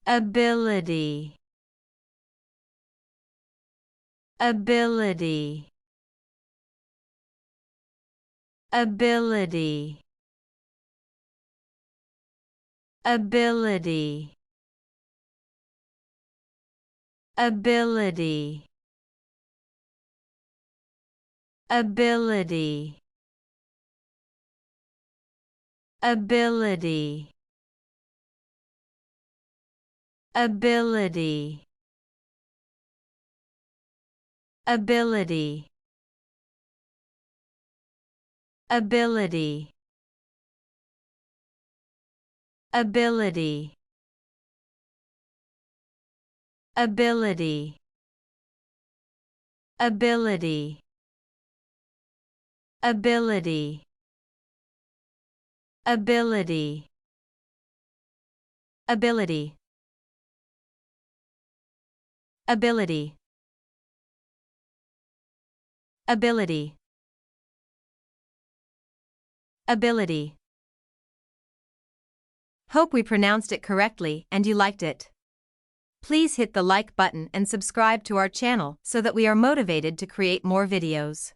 ability, ability, ability, ability, ability, ability, ability, ability, ability, ability, ability, ability, ability, ability, ability, ability, ability, ability, ability. Hope we pronounced it correctly and you liked it. Please hit the like button and subscribe to our channel so that we are motivated to create more videos.